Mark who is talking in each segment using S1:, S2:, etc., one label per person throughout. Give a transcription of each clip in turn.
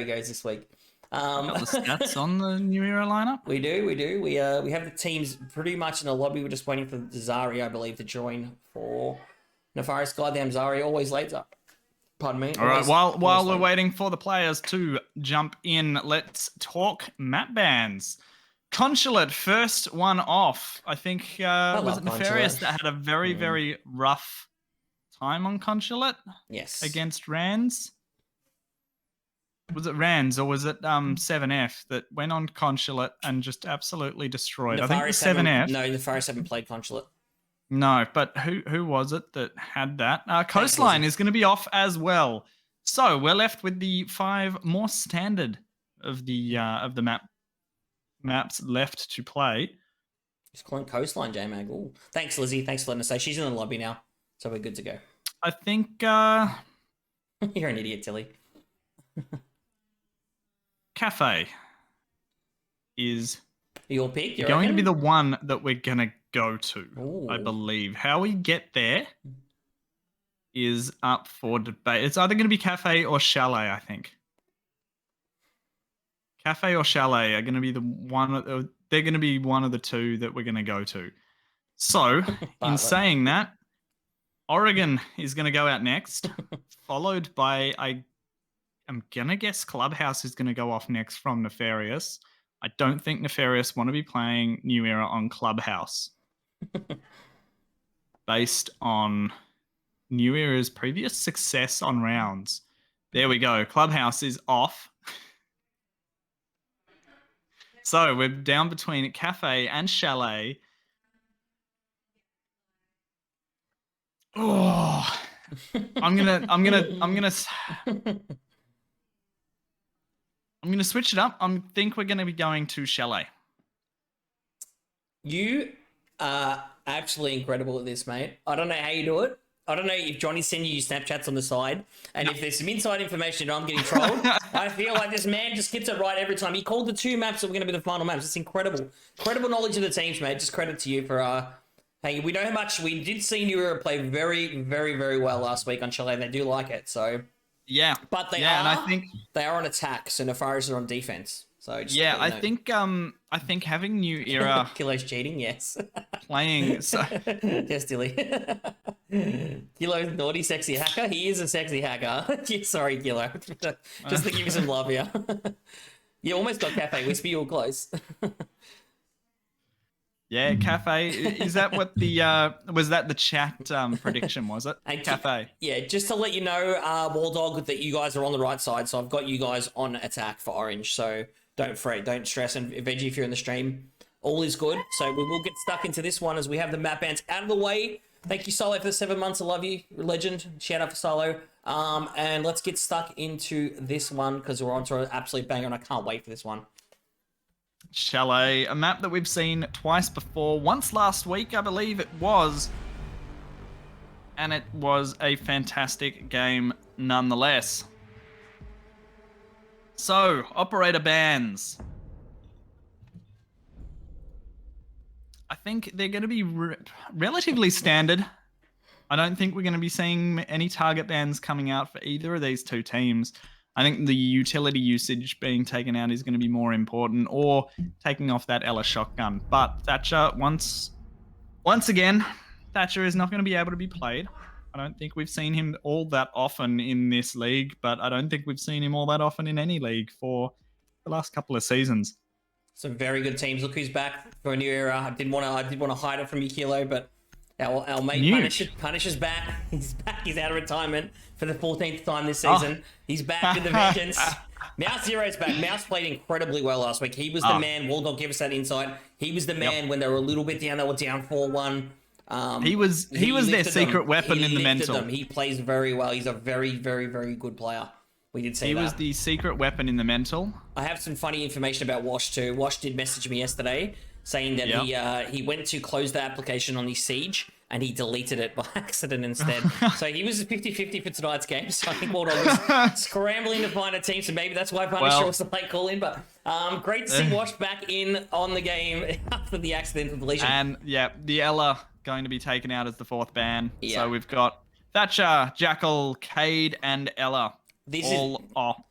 S1: he goes this week.
S2: Got the stats on the New Era lineup.
S1: We do. We have the teams pretty much in the lobby. We're just waiting for Zari, I believe, to join for Nefarious. Goddamn Zari, always late. Pardon me.
S2: All right. While we're waiting for the players to jump in, let's talk map bans. Consulate, first one off. I think was it Nefarious that had a very rough time on Consulate?
S1: Yes.
S2: Against Rands. Was it Rands or was it 7F that went on Consulate and just absolutely destroyed?
S1: Nefarious,
S2: I think it was 7F.
S1: No, Nefarious haven't played Consulate.
S2: No, but who was it that had that? Coastline is going to be off as well. So we're left with the 5 more standard of the maps left to play.
S1: Just calling Coastline, J-Mag. Ooh. Thanks, Lizzie. Thanks for letting us say. She's in the lobby now, so we're good to go.
S2: I think...
S1: You're an idiot, Tilly.
S2: Cafe is
S1: your pick.
S2: Going to be the one that we're going to go to, ooh, I believe. How we get there is up for debate. It's either going to be Cafe or Chalet, I think. Cafe or Chalet are going to be they're going to be one of the two that we're going to go to. So, in saying that, Oregon is going to go out next, followed by, I'm going to guess Clubhouse is going to go off next from Nefarious. I don't think Nefarious want to be playing New Era on Clubhouse. Based on New Era's previous success on rounds. There we go. Clubhouse is off. So we're down between Cafe and Chalet. Oh, I'm gonna switch it up. I think we're gonna be going to Chalet.
S1: You are absolutely incredible at this, mate. I don't know how you do it. I don't know if Johnny's sending you Snapchats on the side, and if there's some inside information and I'm getting trolled, I feel like this man just gets it right every time. He called the 2 maps that were going to be the final maps. It's incredible. Incredible knowledge of the teams, mate. Just credit to you for... Hey, we know how much... We did see New Era play very, very, very well last week on Chalet. They do like it, so...
S2: Yeah.
S1: But they
S2: and I think
S1: they are on attack, so Nefarious are on defense. So just
S2: I think having New Era
S1: Kilo's cheating, yes.
S2: Playing so
S1: yes, Dilly. Kilo's naughty sexy hacker. He is a sexy hacker. Sorry, Kilo. Just to give you some love here. You almost got Cafe Wispy, you were close.
S2: Yeah, Cafe. Is that what the was that the chat prediction, was it?
S1: And
S2: Cafe.
S1: Yeah, just to let you know, Waldog, that you guys are on the right side, so I've got you guys on attack for Orange, so don't fret, don't stress, and Veggie, if you're in the stream, all is good. So we will get stuck into this one as we have the map bans out of the way. Thank you, Solo, for the 7 months. I love you, legend. Shout out for Solo. And let's get stuck into this one because we're on to an absolute banger, and I can't wait for this one.
S2: Chalet, a map that we've seen twice before. Once last week, I believe it was. And it was a fantastic game nonetheless. So, operator bans. I think they're going to be relatively standard. I don't think we're going to be seeing any target bans coming out for either of these two teams. I think the utility usage being taken out is going to be more important, or taking off that Ella shotgun. But Thatcher, once again, Thatcher is not going to be able to be played. I don't think we've seen him all that often in this league, but I don't think we've seen him all that often in any league for the last couple of seasons.
S1: Some very good teams. Look who's back for a New Era. I did want to hide it from you, Kilo, but our mate Punish is back. He's back. He's out of retirement for the 14th time this season. He's back with the vengeance. Mouse Zero's back. Mouse played incredibly well last week. He was the man. Waldog gave us that insight. He was the man when they were a little bit down. They were down 4-1.
S2: He was their secret weapon in the mental.
S1: He plays very well. He's a very, very, very good player. We did see that.
S2: He was the secret weapon in the mental.
S1: I have some funny information about Wash too. Wash did message me yesterday saying that he went to close the application on his Siege and he deleted it by accident instead. So he was 50-50 for tonight's game. So I think Waldog was scrambling to find a team. So maybe that's why Punisher was the late call in. But great to see Wash back in on the game after the accidental deletion.
S2: And the Ella going to be taken out as the 4th ban. Yeah. So we've got Thatcher, Jackal, Cade, and Ella all off.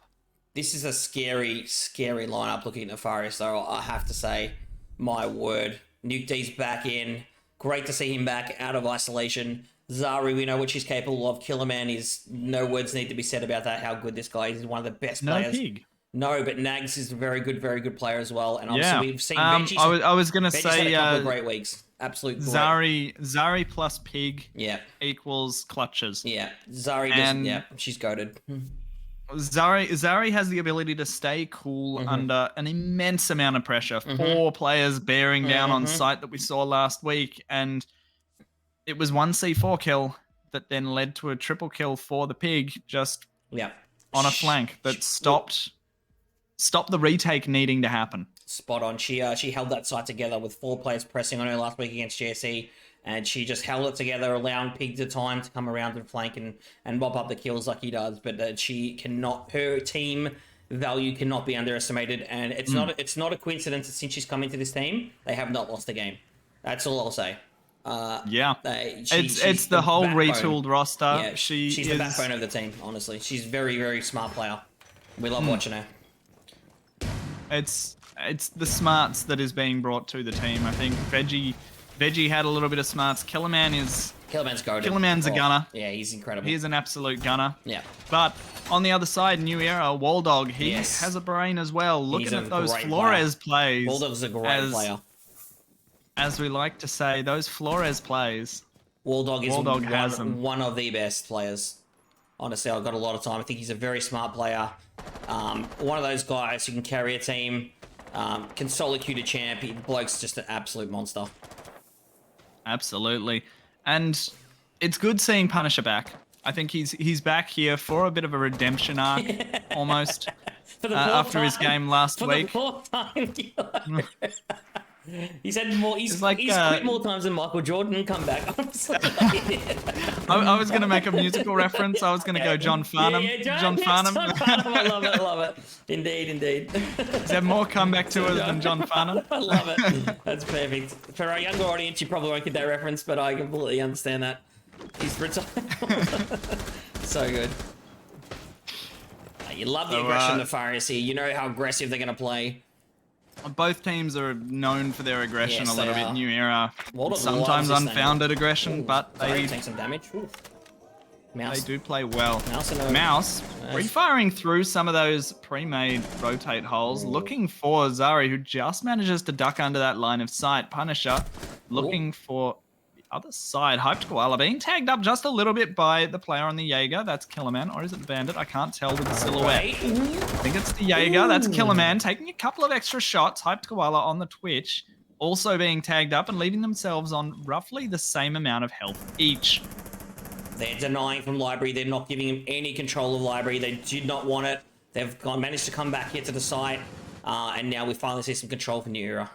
S1: This is a scary, scary lineup looking at Nefarious, though, I have to say. My word. Nuke D's back in. Great to see him back out of isolation. Zari, we know what she's capable of. Killerman is... No words need to be said about that, how good this guy is. He's one of the best
S2: No
S1: players.
S2: pig.
S1: No, but Nags is a very good player as well. And
S2: Yeah.
S1: obviously we've seen Veggie's...
S2: I was going to
S1: Veggie's
S2: say...
S1: had a couple of great weeks. Absolute great.
S2: Zari plus pig
S1: Yeah.
S2: equals clutches.
S1: Yeah. Zari doesn't... Yeah, she's goated.
S2: Zari has the ability to stay cool under an immense amount of pressure. 4 players bearing down on site that we saw last week, and it was one C4 kill that then led to a triple kill for the pig just on a flank that stopped the retake needing to happen. Spot
S1: on. She held that site together with 4 players pressing on her last week against GSE. And she just held it together, allowing Pig the time to come around and flank and mop up the kills like he does. But she cannot, her team value cannot be underestimated. And it's not a coincidence that since she's come into this team, they have not lost a game. That's all I'll say.
S2: It's the whole backbone. Retooled roster.
S1: Yeah, she's the backbone of the team, honestly. She's a very, very smart player. We love watching her.
S2: It's the smarts that is being brought to the team. I think Veggie had a little bit of smarts. Killerman's
S1: goated.
S2: Killerman's a gunner.
S1: Yeah, he's incredible.
S2: He's an absolute gunner.
S1: Yeah.
S2: But on the other side, New Era, Waldog, he has a brain as well. Looking at those Flores plays.
S1: Waldog's a great player.
S2: As we like to say, those Flores plays.
S1: Waldog is one of the best players. Honestly, I've got a lot of time. I think he's a very smart player. One of those guys who can carry a team, can solo queue to champ. The bloke's just an absolute monster.
S2: Absolutely. And it's good seeing Punisher back. I think he's back here for a bit of a redemption arc, almost, after his game last week.
S1: For the 4th time. He's had more. He's quit more times than Michael Jordan. Come back. Honestly.
S2: I was going to make a musical reference. I was going to go John Farnham. John Farnham.
S1: I love it. Indeed.
S2: He's had more comeback tours than John Farnham.
S1: I love it. That's perfect. For our younger audience, you probably won't get that reference, but I completely understand that. He's retired. So good. You love the aggression, Nefarious here. You know how aggressive they're going to play.
S2: Both teams are known for their aggression a little bit. New Era,
S1: Waldog
S2: sometimes unfounded aggression, but they
S1: take some damage.
S2: Mouse. They do play well. Mouse refiring through some of those pre-made rotate holes, looking for Zari, who just manages to duck under that line of sight. Punisher looking for the other side. Hyped Koala being tagged up just a little bit by the player on the Jaeger. That's Killerman, or is it the Bandit? I can't tell with the silhouette. I think it's the Jaeger. That's Killerman taking a couple of extra shots. Hyped Koala on the Twitch, also being tagged up and leaving themselves on roughly the same amount of health each.
S1: They're denying from Library. They're not giving him any control of Library. They did not want it. They've managed to come back here to the site, and now we finally see some control for New Era.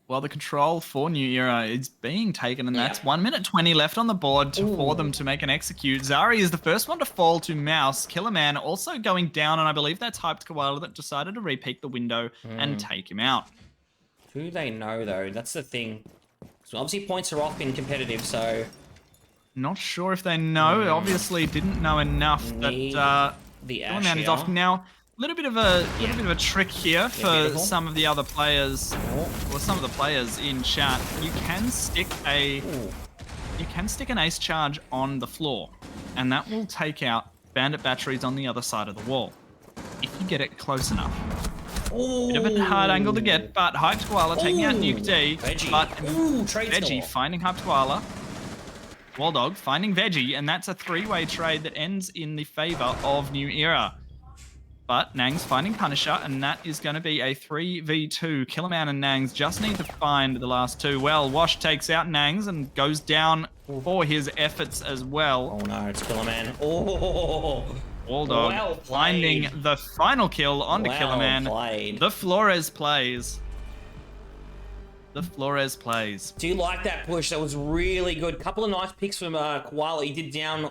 S2: Well, the control for New Era is being taken, and that's 1 minute 20 left on the board for them to make an execute. Zari is the first one to fall to Mouse. Killerman also going down, and I believe that's Hyped Koala that decided to re-peek the window and take him out.
S1: Who they know, though? That's the thing. So obviously points are off in competitive, so...
S2: Not sure if they know. Obviously didn't know enough that
S1: the
S2: Killerman is off now. Little bit of a trick here for some of the other players, or some of the players in chat. You can stick an ace charge on the floor, and that will take out bandit batteries on the other side of the wall if you get it close enough. Bit of a hard angle to get, but Hyped Koala taking out Nuke D, but Veggie finding Hyped Koala. Waldog finding Veggie, and that's a 3-way trade that ends in the favor of New Era. But Nangs finding Punisher, and that is going to be a 3v2. Killerman and Nangs just need to find the last 2. Well, Wash takes out Nangs and goes down for his efforts as well.
S1: Oh no, it's Killerman. Oh,
S2: Waldog finding the final kill onto Killerman. The Flores plays. The Flores plays.
S1: Do you like that push? That was really good. Couple of nice picks from Koala. He did down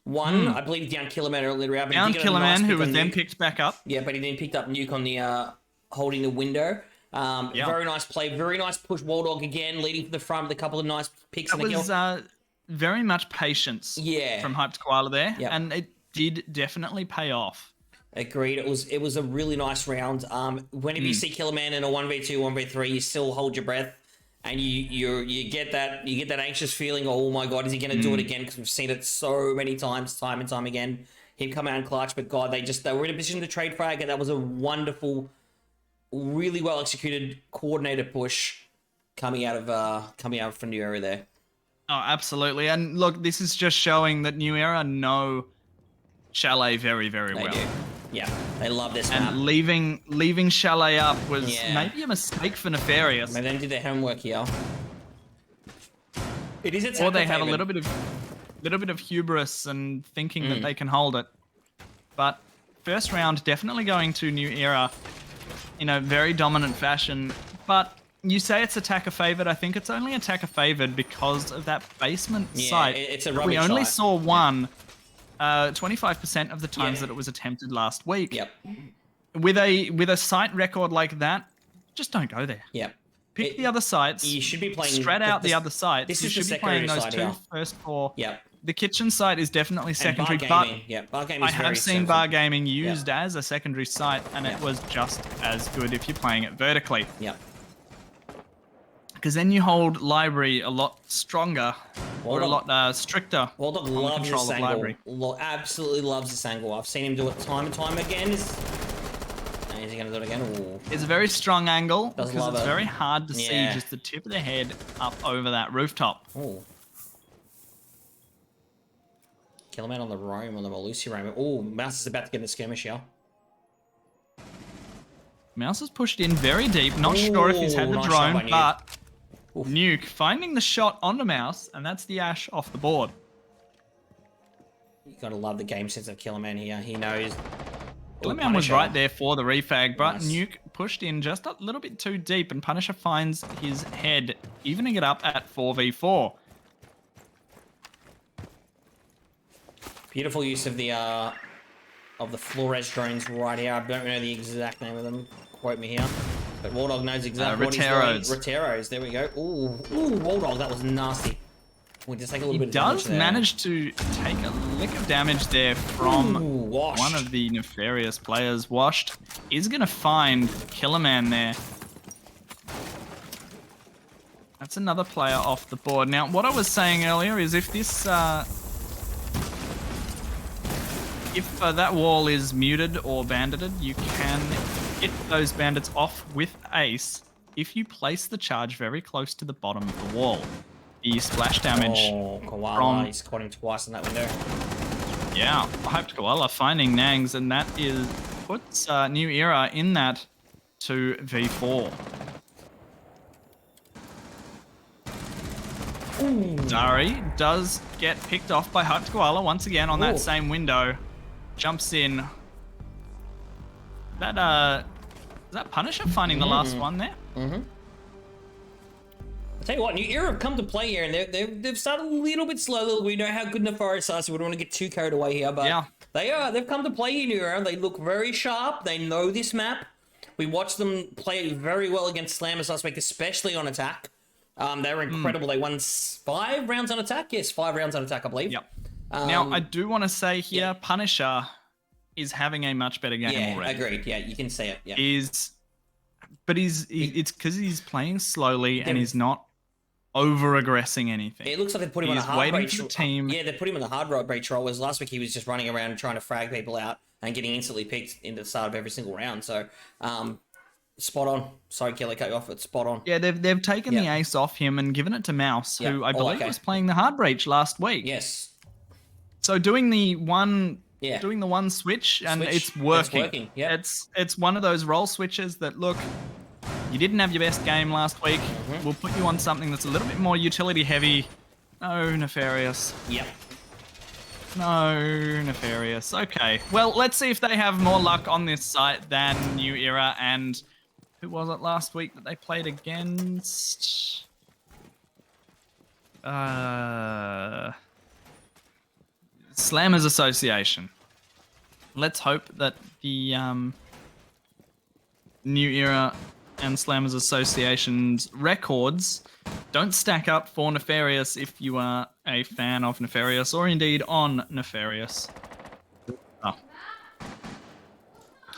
S1: one. I believe down Killerman earlier.
S2: Down Killerman, who was then picked back up.
S1: Yeah, but he then picked up Nuke on the holding the window. Very nice play. Very nice push. Waldog again, leading to the front with a couple of nice picks.
S2: That was very much patience from Hyped Koala there. And it did definitely pay off.
S1: Agreed. It was a really nice round. Whenever you see Killerman in a 1v2, 1v3, you still hold your breath, and you get that anxious feeling. Oh my god, is he going to do it again? Because we've seen it so many times, time and time again. Him come out and clutch, but God, they were in a position to trade frag, and that was a wonderful, really well executed, coordinated push coming out from New Era there.
S2: Oh, absolutely. And look, this is just showing that New Era know Chalet very, very well.
S1: They do. Yeah, they love this map.
S2: And leaving Chalet up was maybe a mistake for Nefarious.
S1: Maybe they did their homework here. It is
S2: or they have a little bit of hubris and thinking that they can hold it. But first round definitely going to New Era in a very dominant fashion. But you say it's attacker favored. I think it's only attacker favored because of that basement site.
S1: It's a rubbish
S2: We only
S1: site.
S2: saw one 25% of the times that it was attempted last week.
S1: Yep.
S2: With a site record like that, just don't go there.
S1: Yep.
S2: Pick the other sites.
S1: You should be playing
S2: straight out the other sites.
S1: This
S2: you
S1: is
S2: should
S1: the
S2: be playing
S1: secondary
S2: those
S1: side
S2: two
S1: here.
S2: first four.
S1: Yep.
S2: The kitchen site is definitely secondary,
S1: and
S2: but
S1: Bar Gaming
S2: I
S1: is
S2: have
S1: very
S2: seen
S1: simple.
S2: Bar Gaming used as a secondary site, and it was just as good if you're playing it vertically.
S1: Yep.
S2: Because then you hold library a lot stronger, or a lot stricter.
S1: Waldog
S2: on the
S1: loves
S2: control
S1: this
S2: of
S1: angle.
S2: library.
S1: Absolutely loves this angle. I've seen him do it time and time again. Is he going to do it again? Ooh.
S2: It's a very strong angle
S1: Does
S2: because
S1: love
S2: it's
S1: it.
S2: very hard to see
S1: Yeah.
S2: just the tip of the head up over that rooftop.
S1: Ooh. Killerman on the roam, on the Malusi roam. Ooh, Mouse is about to get in the skirmish here.
S2: Mouse has pushed in very deep. Not sure if he's had the
S1: nice shot by
S2: drone,
S1: Nuke.
S2: but
S1: Oof.
S2: Nuke finding the shot on the Mouse, and that's the Ash off the board.
S1: You gotta love the game sense of Killerman here. He knows.
S2: Killerman was
S1: Punisher.
S2: right there for the refag, but
S1: Nice.
S2: Nuke pushed in just a little bit too deep, and Punisher finds his head, evening it up at 4v4.
S1: Beautiful use of the Flores drones right here. I don't know the exact name of them. Quote me here. But Waldog knows exactly what he's doing.
S2: Roteros.
S1: Roteros. There we go. Ooh, Waldog, that was nasty. We'll just take a little
S2: He
S1: bit of damage
S2: does
S1: there.
S2: manage to take a lick of damage there from
S1: Ooh, washed.
S2: one of the Nefarious players. Washed is going to find Killerman there. That's another player off the board. Now, what I was saying earlier is if this... if that wall is muted or bandited, you can hit those bandits off with Ace if you place the charge very close to the bottom of the wall. The splash damage
S1: Oh, Koala.
S2: from-
S1: He's caught him twice in that window.
S2: Yeah, Hyped Koala finding Nangs, and that puts New Era in that to V4. Dari does get picked off by Hyped Koala once again on that
S1: Ooh.
S2: same window. Jumps in. Is that Punisher finding the last one there?
S1: I'll tell you what, New Era have come to play here, and they've started a little bit slow. We know how good Nefarious are, so we don't want to get too carried away here, but
S2: Yeah.
S1: they've come to play here, New Era. They look very sharp. They know this map. We watched them play very well against Slammers last week, especially on attack. They were incredible. They won 5 rounds on attack. Yes, 5 rounds on attack, I believe.
S2: Yep. Now, I do want to say here, Punisher is having a much better game
S1: Yeah,
S2: already.
S1: agreed. Yeah, you can see it. Yeah.
S2: It's because he's playing slowly and he's not over-aggressing anything.
S1: It looks like they put him on a
S2: He's
S1: hard
S2: waiting
S1: breach.
S2: for the team.
S1: Yeah, they put him on the hard breach roll, whereas last week he was just running around trying to frag people out and getting instantly picked into the start of every single round. So, spot on. Sorry, Kelly, cut you off. It's spot on.
S2: Yeah, they've taken the ace off him and given it to Mouse,
S1: Yeah.
S2: who I
S1: Oh,
S2: believe
S1: okay.
S2: was playing the hard breach last week.
S1: Yes.
S2: So doing the one switch, and
S1: Switch.
S2: it's working.
S1: It's working, yeah.
S2: It's one of those role switches that, look, you didn't have your best game last week. We'll put you on something that's a little bit more utility heavy. No, Nefarious.
S1: Yep.
S2: No, Nefarious. Okay. Well, let's see if they have more luck on this site than New Era. And who was it last week that they played against? Slammers Association. Let's hope that the New Era and Slammers Association's records don't stack up for Nefarious if you are a fan of Nefarious or indeed on Nefarious. Oh.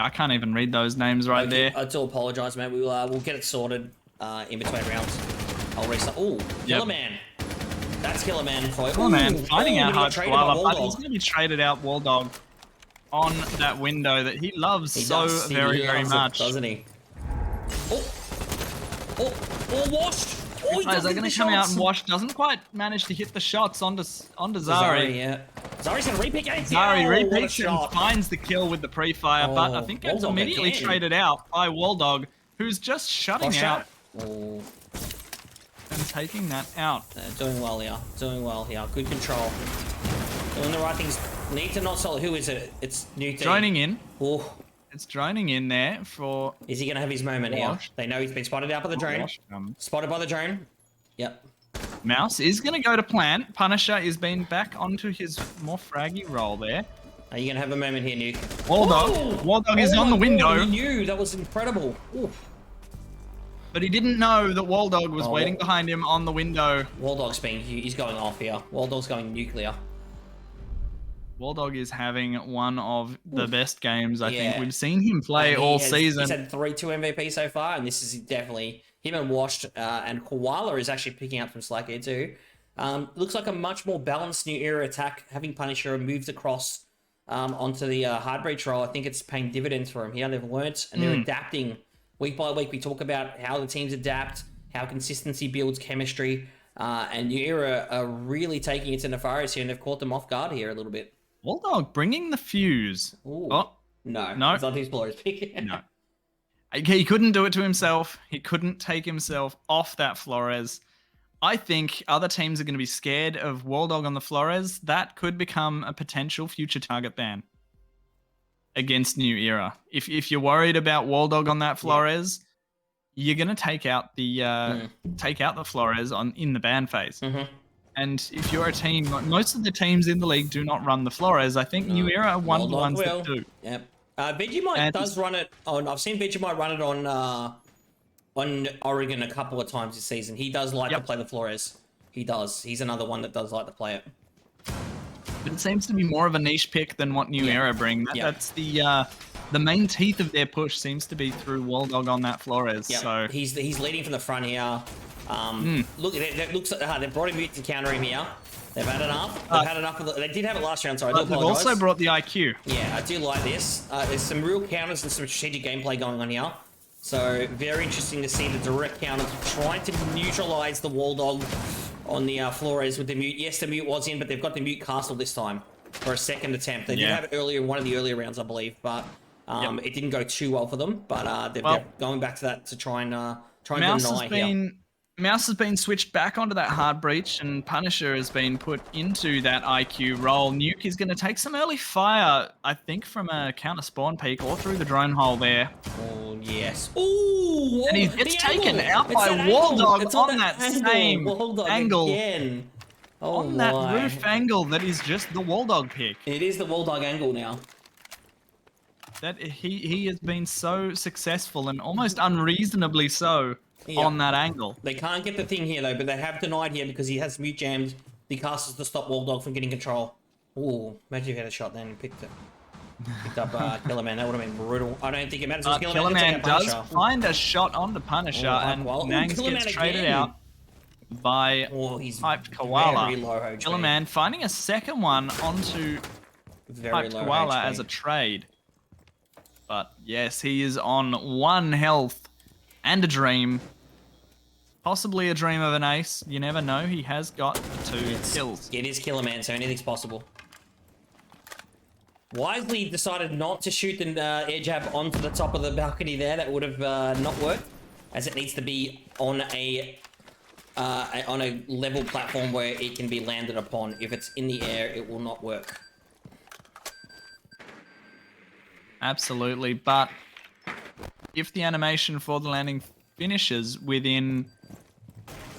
S2: I can't even read those names right there.
S1: I do apologise, mate. We'll get it sorted in between rounds. I'll restart. Oh, Killer Man. That's Killer Man for you.
S2: Killer Man finding out
S1: how
S2: Hype Koala, but he's going to be traded out Wall Dog on that window that he loves very much.
S1: Doesn't he? Washed.
S2: Is that going to come out and Wash doesn't quite manage to hit the shots onto Zari.
S1: Yeah. Zari's going to repick it.
S2: Zari repeats and finds the kill with the pre-fire, but I think it's immediately traded out by Wall Dog, who's just shutting out and taking that out.
S1: Doing well here. Good control. Doing the right things. Need to not solo. Who is it? It's new team.
S2: Droning in.
S1: Oh.
S2: It's droning in there for...
S1: Is he going to have his moment here? They know he's been spotted out by the drone. Spotted by the drone. Yep.
S2: Mouse is going to go to plant. Punisher is being back onto his more fraggy role there.
S1: Are you going to have a moment here, Nuke?
S2: Wall Dog is on the window.
S1: He knew. That was incredible. Oof.
S2: But he didn't know that Wall Dog was waiting behind him on the window.
S1: Wall Dog's he's going off here. Wall Dog's going nuclear.
S2: Wall Dog is having one of the best games I think we've seen him play all season.
S1: He's had 3-2 MVP so far, and this is definitely him and Washed, and Koala is actually picking up from Slack here too. Looks like a much more balanced New Era attack, having Punisher moved across onto the hard breach role. I think it's paying dividends for him here. They've learnt and they're adapting week by week. We talk about how the teams adapt, how consistency builds chemistry, and New Era are really taking it to Nefarious here, and they've caught them off guard here a little bit.
S2: Wall Dog bringing the fuse.
S1: Ooh.
S2: Oh,
S1: no. It's not his Explorer's pick.
S2: No. He couldn't do it to himself. He couldn't take himself off that Flores. I think other teams are going to be scared of Wall Dog on the Flores. That could become a potential future target ban against New Era. If you're worried about Wall Dog on that Flores, you're going to take out the Flores in the ban phase. And if you're a team, most of the teams in the league do not run the Flores. I think New Era are one of the ones that do.
S1: Yep. Vegemite does run it on. I've seen Vegemite run it on Oregon a couple of times this season. He does like to play the Flores. He does. He's another one that does like to play it.
S2: But it seems to be more of a niche pick than what New Era bring. That's the main teeth of their push seems to be through Wall Dog on that Flores.
S1: Yep.
S2: So
S1: he's leading from the front here. Look, it looks like they've brought him out to counter him here. They've had enough. They've had enough of they did have it last round, so I do apologize.
S2: They've also brought the IQ.
S1: Yeah, I do like this. There's some real counters and some strategic gameplay going on here. So very interesting to see the direct counters trying to neutralize the Wall Dog on the Flores with the mute. Yes, the mute was in, but they've got the mute castle this time for a second attempt. They did have it earlier in one of the earlier rounds, I believe, but it didn't go too well for them. But they're going back to that to try and deny here.
S2: Mouse has been switched back onto that hard breach, and Punisher has been put into that IQ role. Nuke is going to take some early fire, I think, from a counter spawn peak or through the drone hole there.
S1: Oh, yes. Ooh!
S2: And he gets taken out by Wall Dog on that same angle.
S1: Again. Oh,
S2: on that roof angle that is just the Wall Dog pick.
S1: It is the Wall Dog angle now.
S2: That he has been so successful and almost unreasonably so. On that angle.
S1: They can't get the thing here though, but they have denied here because he has mute jammed the castles to stop Wall Dog from getting control. Ooh, imagine if he had a shot then and picked up Killer Man. That would have been brutal. I don't think it matters.
S2: Killer Man does find a shot on the Punisher, and Nangs gets traded out by Hyped Koala. Killer Man finding a second one onto Hyped Koala as a trade. But yes, he is on 1 health and a dream. Possibly a dream of an ace. You never know. He has got 2 kills.
S1: It is Killer Man, so anything's possible. Wisely decided not to shoot the air jab onto the top of the balcony there. That would have not worked, as it needs to be on a level platform where it can be landed upon. If it's in the air, it will not work.
S2: Absolutely, but if the animation for the landing finishes within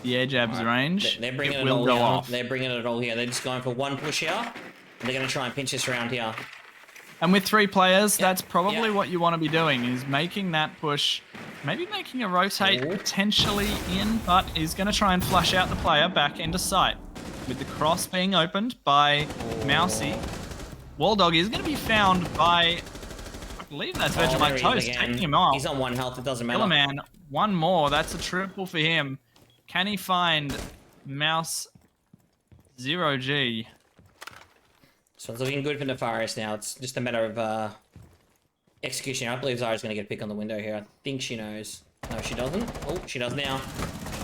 S2: the air jab's range,
S1: they're bringing
S2: it will go off.
S1: They're bringing it all here. They're just going for 1 push here, and they're going to try and pinch this round here.
S2: And with 3 players, that's probably what you want to be doing, is making that push, maybe making a rotate potentially in, but he's going to try and flush out the player back into sight. With the cross being opened by Mousy, Wall Dog is going to be found by believe that's
S1: there
S2: Vegemite
S1: he is
S2: Toast
S1: again.
S2: taking him off.
S1: He's on 1 health. It doesn't matter.
S2: Killerman, one more. That's a triple for him. Can he find Mouse 0G?
S1: So it's looking good for Nefarious now. It's just a matter of execution. I believe Zara's going to get a pick on the window here. I think she knows. No, she doesn't. Oh, she does now.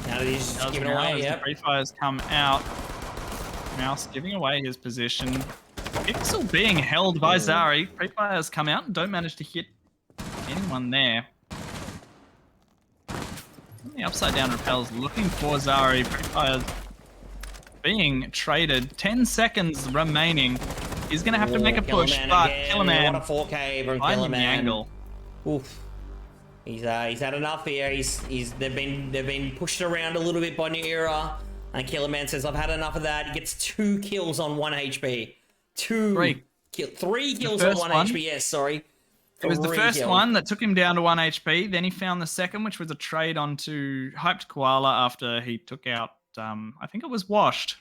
S1: Now that he's giving away, yep.
S2: Free Fires come out. Mouse giving away his position. Pixel being held by Zari. Free Fires come out and don't manage to hit anyone there. The upside down repels looking for Zari. Free Fires being traded. 10 seconds remaining. He's going to have to make a push, but Killerman
S1: what a 4K from
S2: finding the
S1: Killerman.
S2: angle.
S1: Oof. He's had enough here. They've been pushed around a little bit by New Era, and Killerman says, "I've had enough of that." He gets 2 kills on 1 HP. 3 kills on 1 HP. Yes, sorry.
S2: It was the first one that took him down to 1 HP. Then he found the second, which was a trade onto Hyped Koala after he took out, I think it was Washed.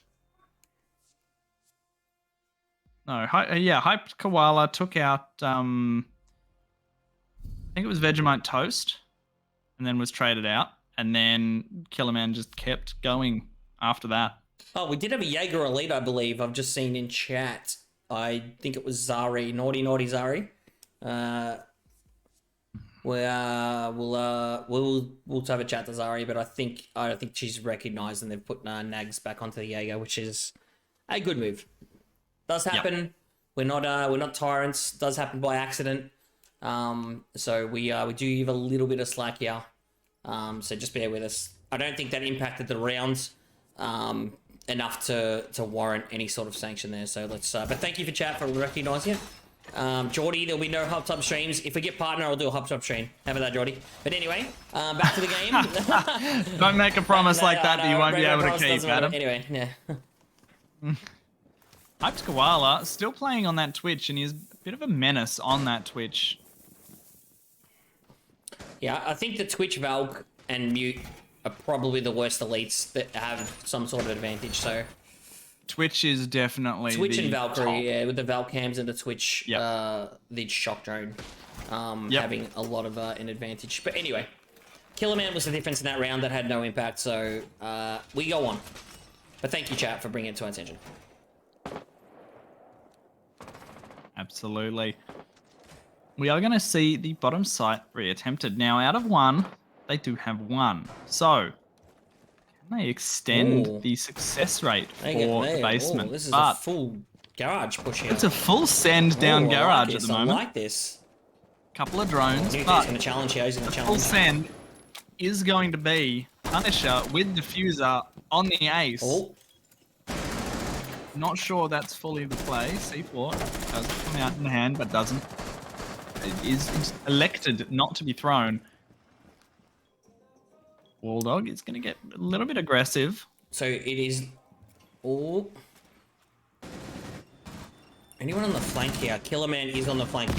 S2: No, Hyped Koala took out, I think it was Vegemite Toast, and then was traded out. And then Killerman just kept going after that.
S1: Oh, we did have a Jaeger elite, I believe. I've just seen in chat. I think it was Zari. Naughty Zari. We'll have a chat to Zari, but I think she's recognised and they've put Nags back onto the Jaeger, which is a good move. Does happen. Yep. We're not tyrants. Does happen by accident. So we do give a little bit of slack here. So just bear with us. I don't think that impacted the rounds enough to warrant any sort of sanction there. So let's. But thank you for chat for recognising it. Geordie, there'll be no Hub Tub streams. If we get partner, I'll do a Hub Tub stream. How about that, Geordie? But anyway, back to the game.
S2: Don't make a promise like that you won't be able to keep, Adam.
S1: Anyway, yeah.
S2: Hyped Koala still playing on that Twitch, and he's a bit of a menace on that Twitch.
S1: Yeah, I think the Twitch, Valk, and Mute are probably the worst elites that have some sort of advantage, so...
S2: Twitch is definitely
S1: Twitch
S2: the
S1: and Valkyrie,
S2: top.
S1: yeah, with the Valk cams and the Twitch,
S2: yep.
S1: The shock drone, having a lot of an advantage. But anyway, Killerman was the difference in that round that had no impact, so we go on. But thank you, chat, for bringing it to our attention.
S2: Absolutely. We are going to see the bottom site reattempted. Now, out of 1, they do have 1. So, can they extend the success rate for the basement?
S1: This is a full garage push here.
S2: It's a full send down garage at the moment.
S1: I like this.
S2: Couple of drones,
S1: He's
S2: but
S1: going to challenge here. He's going to challenge.
S2: Full send is going to be Punisher with Diffuser on the ace.
S1: Oh.
S2: Not sure that's fully the play. C4 does come out in the hand, but doesn't. It is elected not to be thrown. Walldog is going to get a little bit aggressive.
S1: So it is... Oh. Anyone on the flank here? Killerman is on the flank.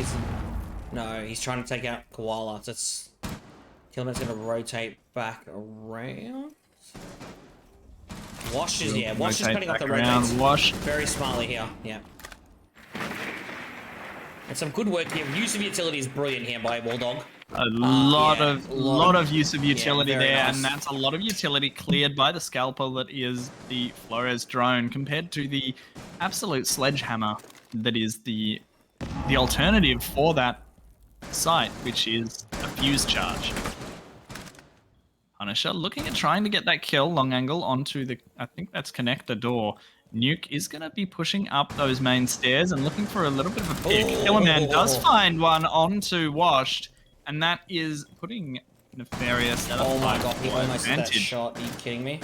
S1: No, he's trying to take out Koala. That's... Killerman's going to rotate back around. Wash is, Wash is cutting off the rotates.
S2: Wash.
S1: Very smartly here, yeah. And some good work here. Use of utility is brilliant here by Walldog.
S2: A lot of use of utility there,
S1: nice.
S2: and that's a lot of utility cleared by the scalpel that is the Flores drone compared to the absolute sledgehammer that is the alternative for that site, which is a fuse charge. Punisher looking at trying to get that kill long angle onto the, I think that's connector door. Nuke is going to be pushing up those main stairs and looking for a little bit of a pick. Killerman does find one onto Washed, and that is putting Nefarious at a
S1: my god, he almost hit that shot. Are you kidding me?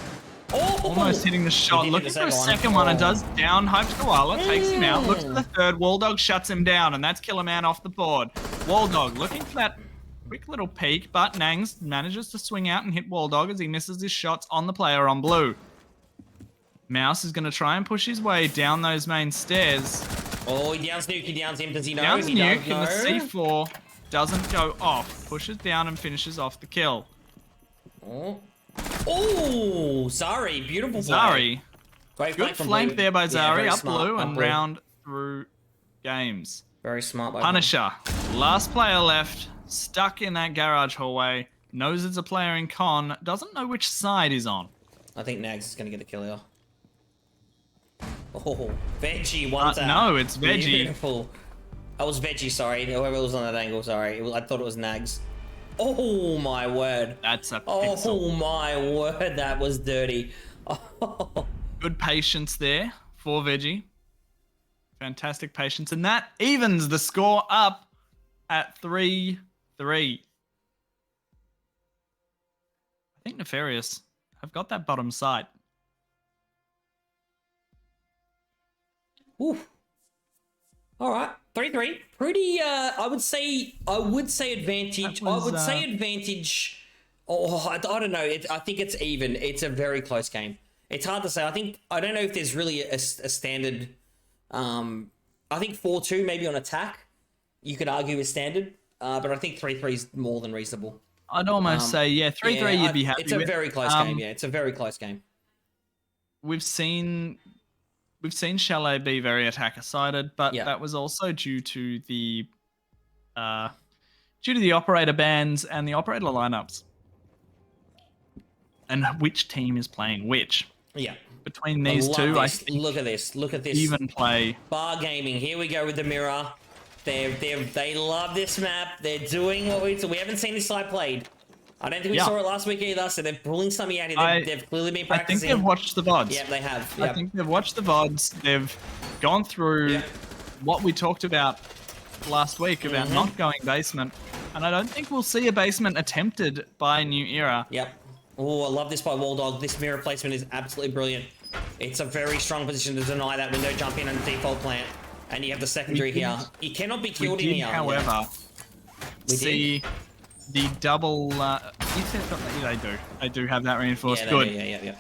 S2: Almost hitting the shot. Looking for a second one and does down Hyped Koala, takes him out, looks for the third. Walldog shuts him down, and that's Killerman off the board. Walldog looking for that quick little peek, but Nangs manages to swing out and hit Walldog as he misses his shots on the player on blue. Mouse is going to try and push his way down those main stairs.
S1: Oh, he downs Nuke, he downs him. Does he know?
S2: Downs
S1: he
S2: Nuke,
S1: does
S2: and the C4 doesn't go off. Pushes down and finishes off the kill.
S1: Oh, Zari, beautiful play.
S2: Zari.
S1: Great
S2: Good flank there by Zari, up blue and round through games.
S1: Very smart by him.
S2: Punisher, last player left, stuck in that garage hallway, knows it's a player in con, doesn't know which side he's on.
S1: I think Nags is going to get a kill here. Oh, Veggie one tap.
S2: No, it's Veggie.
S1: Beautiful. I was Veggie, sorry. Whoever was on that angle, sorry. I thought it was Nags. Oh, my word.
S2: That's a
S1: Oh,
S2: pixel.
S1: my word. That was dirty. Oh.
S2: Good patience there for Veggie. Fantastic patience. And that evens the score up at 3-3. I think Nefarious have got that bottom side.
S1: Ooh. All right, 3-3. Pretty. I would say advantage. I would say advantage. Oh, I don't know. I think it's even. It's a very close game. It's hard to say. I don't know if there's really a standard. I think 4-2 maybe on attack. You could argue is standard, but I think 3-3 is more than reasonable.
S2: I'd almost say 3-3. You'd be happy
S1: It's a
S2: with.
S1: very close game. Yeah, it's a very close game.
S2: We've seen Chalet be very attacker-sided, but that was also due to the operator bans and the operator lineups, and which team is playing which.
S1: Yeah.
S2: Between these two, I think
S1: look at this. Look at this.
S2: Even play.
S1: Bar Gaming. Here we go with the mirror. They love this map. They're doing what we haven't seen this side played. I don't think we saw it last week either, so they're pulling something out here. They've clearly been practicing.
S2: I think they've watched the VODs.
S1: Yeah, they have.
S2: Yep. I think they've watched the VODs. They've gone through what we talked about last week about not going basement. And I don't think we'll see a basement attempted by New Era.
S1: Yep. Oh, I love this by Waldog. This mirror placement is absolutely brilliant. It's a very strong position to deny that window jump in and default plant. And you have the secondary here. You cannot be killed in here.
S2: However, see the double. They do have that reinforced. Good.
S1: Yeah.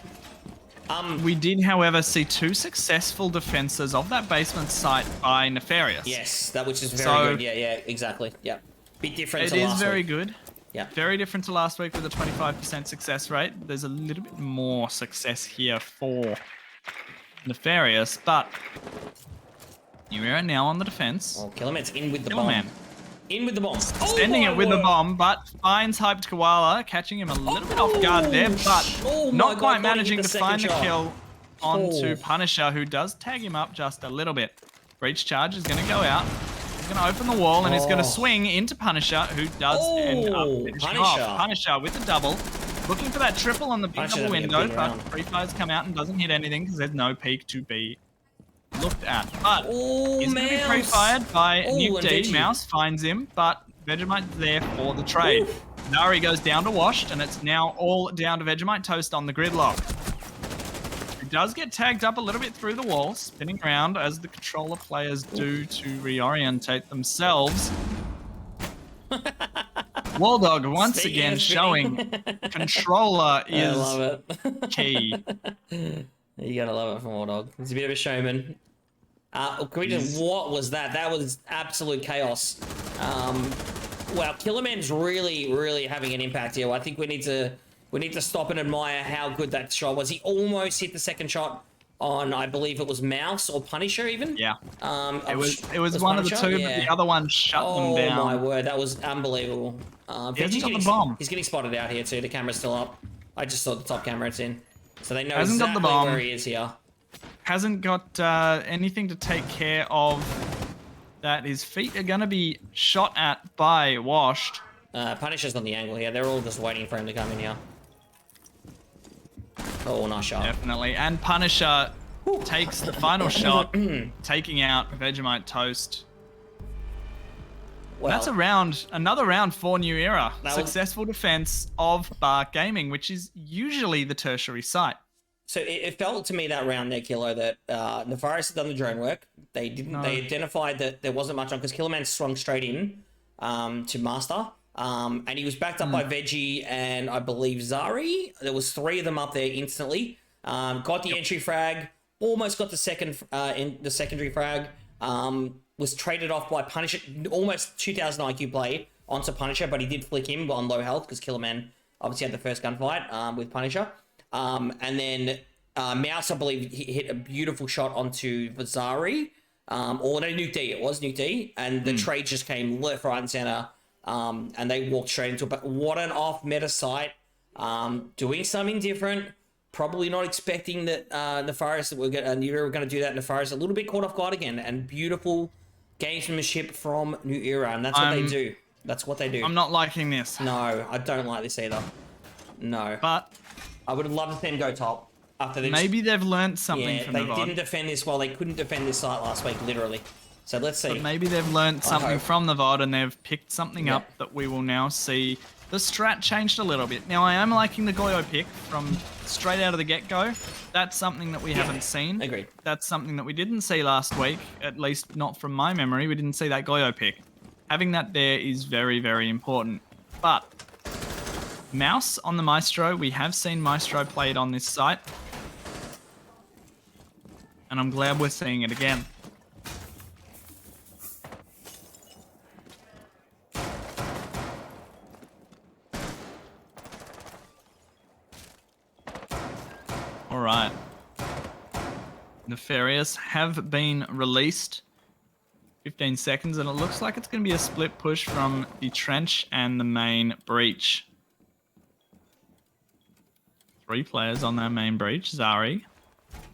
S2: We did, however, see 2 successful defenses of that basement site by Nefarious.
S1: Yes, that which is very good. Yeah, exactly. Yeah, bit different.
S2: It is very good.
S1: Yeah.
S2: Very different to last week with a 25% success rate. There's a little bit more success here for Nefarious, but New Era now on the defense.
S1: Oh, Killerman's in with the bomb. In with the bomb.
S2: Extending it with the bomb, but finds Hyped Koala, catching him a little bit off guard there, but not quite managing to find the kill onto Punisher, who does tag him up just a little bit. Breach charge is going to go out. He's going to open the wall, and he's going to swing into Punisher, who does end up finishing off. Punisher with the double. Looking for that triple on the big double window, but free fires come out and doesn't hit anything because there's no peak to be looked at. But he's going to be pre-fired by Nuke D. Mouse finds him, but Vegemite's there for the trade. Nari goes down to Washed, and it's now all down to Vegemite Toast on the gridlock. He does get tagged up a little bit through the wall, spinning around as the controller players do to reorientate themselves. Waldog once again showing controller is key.
S1: You gotta love it from Waldog. He's a bit of a showman. What was that? That was absolute chaos. Wow, Killerman's really having an impact here. I think we need to stop and admire how good that shot was. He almost hit the second shot on, I believe it was Mouse or Punisher even.
S2: Yeah. It was one of the two, but the other one shut them down.
S1: Oh my word, that was unbelievable.
S2: He's got the bomb.
S1: He's getting spotted out here too. The camera's still up. I just saw the top camera it's in. So they know
S2: Hasn't
S1: exactly
S2: got the bomb.
S1: where he is here.
S2: Hasn't got anything to take care of that. His feet are going to be shot at by Washed.
S1: Punisher's on the angle here. They're all just waiting for him to come in here. Oh, nice shot.
S2: Definitely. And Punisher takes the final shot, taking out Vegemite Toast.
S1: Well,
S2: that's another round for New Era. Successful defense of Bar Gaming, which is usually the tertiary site.
S1: So it felt to me that round there, Kilo, that Nefarious had done the drone work. They didn't. They identified that there wasn't much on because Killerman swung straight in to Master, and he was backed up by Veggie and I believe Zari. There was 3 of them up there instantly. Got the entry frag, almost got the secondary frag. Was traded off by Punisher, almost 2,000 IQ play onto Punisher, but he did flick him on low health because Killerman obviously had the first gunfight with Punisher. And then Mouse, I believe, he hit a beautiful shot onto Vazari. or no, Nuke D. It was Nuke D, and the trade just came left, right, and center, and they walked straight into it. But what an off-meta site, doing something different. Probably not expecting that Nefarious that we're going to do that. Nefarious a little bit caught off guard again, and beautiful gamesmanship from New Era, and that's what they do. That's what they do.
S2: I'm not liking this.
S1: No, I don't like this either. No.
S2: But
S1: I would have loved to see them go top after this.
S2: maybe they've learned something from the
S1: they
S2: VOD.
S1: didn't defend this well. They couldn't defend this site last week, literally. So let's see.
S2: But maybe they've learned something
S1: hope.
S2: from the VOD and they've picked something up that we will now see. The strat changed a little bit. Now, I am liking the Goyo pick from straight out of the get-go. That's something that we haven't seen.
S1: Agreed.
S2: That's something that we didn't see last week, at least not from my memory. We didn't see that Goyo pick. Having that there is very, very important. But Mouse on the Maestro. We have seen Maestro played on this site. And I'm glad we're seeing it again. All right. Nefarious have been released. 15 seconds, and it looks like it's going to be a split push from the trench and the main breach. 3 players on that main breach. Zari,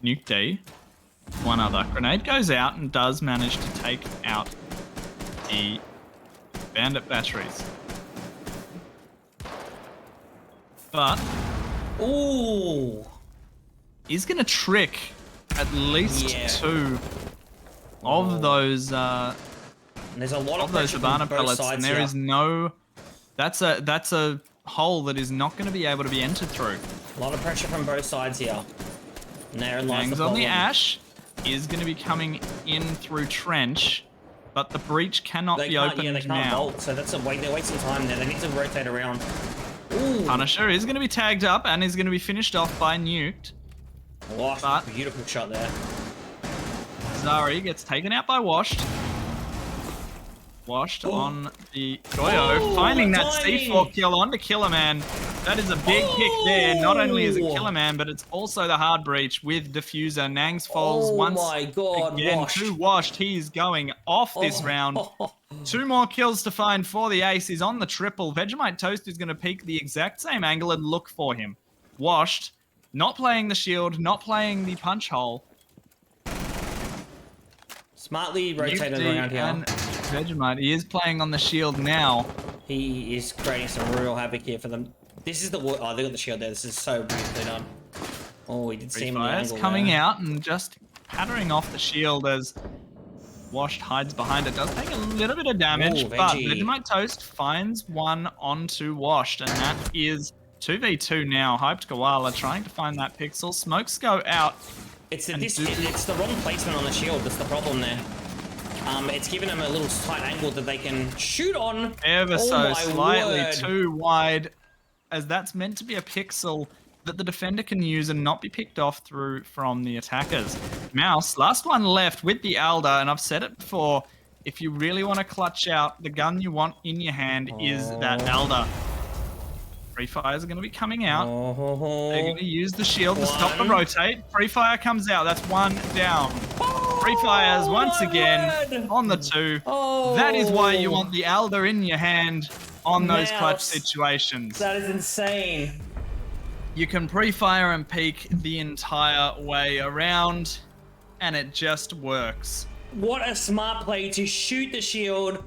S2: Nuke D, one other. Grenade goes out and does manage to take out the bandit batteries. But
S1: Ooh.
S2: he's going to trick at least 2 of those
S1: There's a lot of
S2: those
S1: pressure
S2: Habana
S1: from both
S2: pellets,
S1: sides
S2: and there
S1: here.
S2: is no. That's a hole that is not going to be able to be entered through.
S1: A lot of pressure from both sides here. And therein lies the
S2: Hangs on
S1: problem.
S2: the Ash is going to be coming in through trench, but the breach cannot be opened
S1: they can't
S2: now.
S1: bolt, so that's they're wasting time there. They need to rotate around. Ooh.
S2: Punisher is going to be tagged up and is going to be finished off by Nuked.
S1: Washed.
S2: But-
S1: Beautiful shot there.
S2: Zari gets taken out by Washed. Washed on the Goyo,
S1: Oh,
S2: finding that
S1: timing.
S2: C4 kill onto Killer Man. That is a big pick there. Not only is it
S1: Oh.
S2: Killer Man, but it's also the hard breach with Diffuser. Nangs falls
S1: Oh
S2: once
S1: my god,
S2: again
S1: Washed.
S2: to Washed. He's going off this round. 2 more kills to find for the ace. He's on the triple. Vegemite Toast is going to peek the exact same angle and look for him. Washed, not playing the shield, not playing the punch hole.
S1: Smartly rotated
S2: Nifty
S1: around here.
S2: and Vegemite, he is playing on the shield now.
S1: He is creating some real havoc here for them. This is the oh, they got the shield there. This is so beautifully done. Oh, he did see him in the
S2: Fire's
S1: angle
S2: coming
S1: there.
S2: out and just pattering off the shield as Washed hides behind it. Does take a little bit of damage,
S1: Ooh,
S2: but
S1: Veggie.
S2: Vegemite Toast finds one onto Washed, and that is 2v2 now. Hyped Koala trying to find that pixel. Smokes go out.
S1: It's
S2: And
S1: it's the wrong placement on the shield. That's the problem there. It's giving them a little tight angle that they can shoot on.
S2: Ever
S1: Oh
S2: so
S1: my
S2: slightly
S1: word.
S2: too wide, as that's meant to be a pixel that the defender can use and not be picked off through from the attackers. Mouse, last one left with the Alda, and I've said it before, if you really want to clutch out, the gun you want in your hand is that Alda. Free Fires are going to be coming out. They're going to use the shield to stop the
S1: One.
S2: rotate. Free Fire comes out. That's 1 down. Free Fires once
S1: my
S2: again
S1: word.
S2: on the 2.
S1: Oh.
S2: That is why you want the Alda in your hand on those clutch
S1: Mouse.
S2: situations.
S1: That is insane.
S2: You can pre-fire and peek the entire way around, and it just works.
S1: What a smart play to shoot the shield,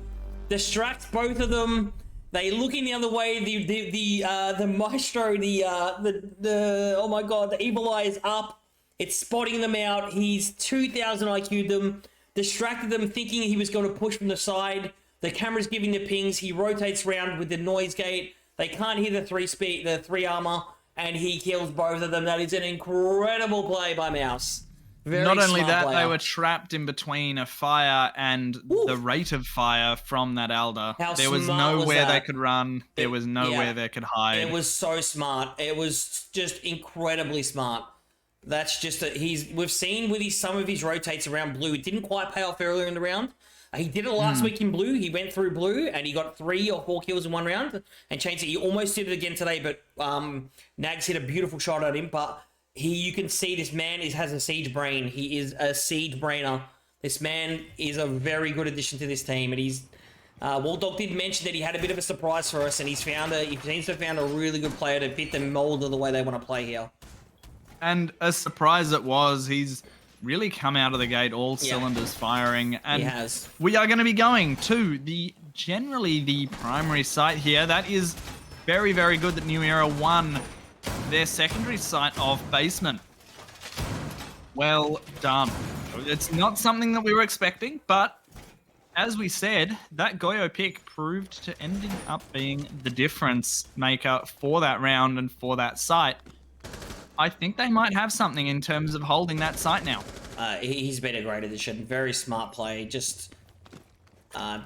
S1: distract both of them. They looking the other way. The Maestro, the oh my god, the Evil Eye is up. It's spotting them out. He's 2,000 IQ'd them, distracted them, thinking he was going to push from the side. The camera's giving the pings. He rotates around with the noise gate. They can't hear the 3 speed, the 3 armor, and he kills both of them. That is an incredible play by Mouse. Very
S2: Not only
S1: smart
S2: that,
S1: player.
S2: they were trapped in between a fire and the rate of fire from that Alda.
S1: How
S2: There was
S1: smart was
S2: nowhere they
S1: that?
S2: could run. There was nowhere
S1: yeah.
S2: they could hide.
S1: It was so smart. It was just incredibly smart. That's just that we've seen with some of his rotates around blue. It didn't quite pay off earlier in the round. He did it last week in blue. He went through blue and he got 3 or 4 kills in 1 round and changed it. He almost did it again today, but Nags hit a beautiful shot at him. But you can see this man has a siege brain. He is a siege brainer. This man is a very good addition to this team, and he's Waldog did mention that he had a bit of a surprise for us, and he seems to have found a really good player to fit the mold of the way they want to play here.
S2: And a surprise it was, he's really come out of the gate, all cylinders firing. And
S1: He has.
S2: we are going to be going to generally the primary site here. That is very, very good that New Era won their secondary site of basement. Well done. It's not something that we were expecting, but as we said, that Goyo pick proved to ending up being the difference maker for that round and for that site. I think they might have something in terms of holding that site now.
S1: He's been a great addition. Very smart play. Just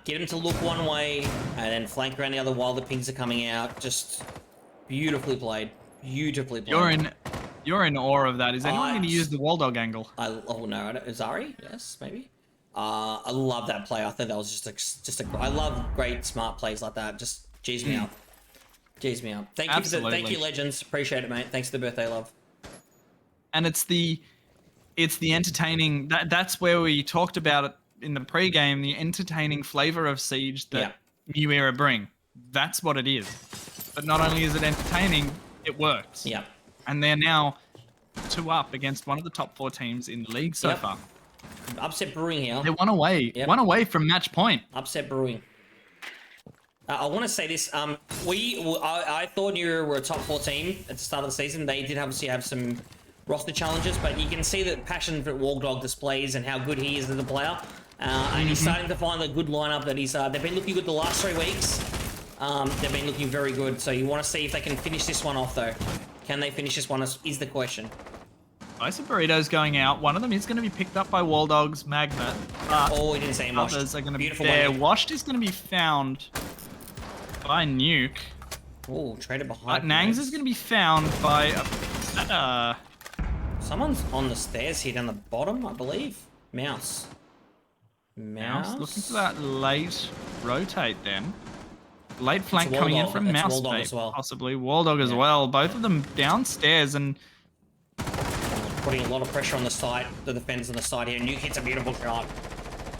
S1: get him to look one way and then flank around the other while the pings are coming out. Just beautifully played. Beautifully played.
S2: You're in awe of that. Is anyone going to use the Waldog angle?
S1: Oh no, Zari? Yes, maybe. I love that play. I thought that was I love great smart plays like that. Just G's me up. G's me up. Thank you, Legends. Appreciate it, mate. Thanks for the birthday love.
S2: And it's the entertaining. That's where we talked about it in the pre-game. The entertaining flavor of Siege that New Era bring. That's what it is. But not only is it entertaining, it works.
S1: Yeah.
S2: And they're now 2-up against one of the top 4 teams in the league so far.
S1: Upset Brewing here.
S2: They're one away from match point.
S1: Upset Brewing. I want to say this. I thought New Era were a top 4 team at the start of the season. They did obviously have some roster challenges, but you can see the passion that Waldog displays and how good he is as a player. And he's starting to find a good lineup that he's. They've been looking good the last 3 weeks. They've been looking very good. So you want to see if they can finish this one off, though. Can they finish this one? Is the question.
S2: Ice and Burritos going out. One of them is going to be picked up by Waldog's Magnet.
S1: Oh, he didn't say him washed.
S2: Others are going to be there. Washed is going to be found by Nuke.
S1: Oh, traded behind.
S2: Nangs is going to be found by
S1: someone's on the stairs here down the bottom, I believe. Mouse.
S2: Looking for that late rotate then. Late flank coming in from Mouse, possibly. Waldog as well. Both of them downstairs and
S1: putting a lot of pressure on the side, the defenders on the side here. Nuke hits a beautiful shot.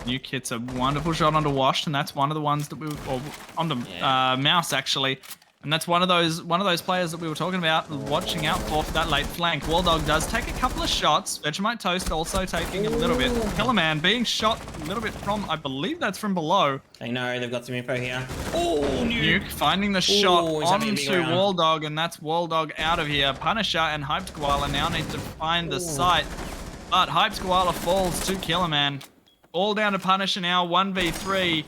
S2: Nuke hits a wonderful shot onto Washed, and that's one of the ones that we were onto Mouse actually. And that's one of those players that we were talking about, watching out for that late flank. Waldog does take a couple of shots. Vegemite Toast also taking a little bit. Killerman being shot a little bit from, I believe that's from below.
S1: I know, they've got some info here. Oh,
S2: Nuke finding the shot onto Waldog, and that's Waldog out of here. Punisher and Hyped Koala now need to find the site. But Hyped Koala falls to Killerman. All down to Punisher now, 1v3.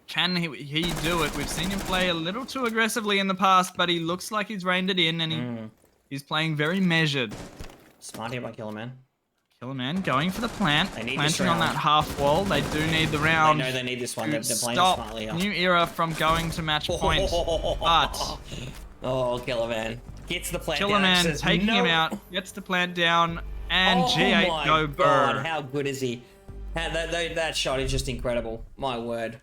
S2: Can he do it? We've seen him play a little too aggressively in the past, but he looks like he's reined it in, and he's playing very measured.
S1: Smart here by Killerman.
S2: Killerman going for the plant.
S1: They need
S2: planting on that half wall. They do need the round.
S1: I know they need this one. They're playing
S2: stop
S1: smartly here.
S2: New Era from going to match point. But
S1: Killerman gets the plant
S2: Killerman
S1: down.
S2: taking him out, gets the plant down, and G8 go
S1: God,
S2: burr.
S1: how good is he? That shot is just incredible. My word.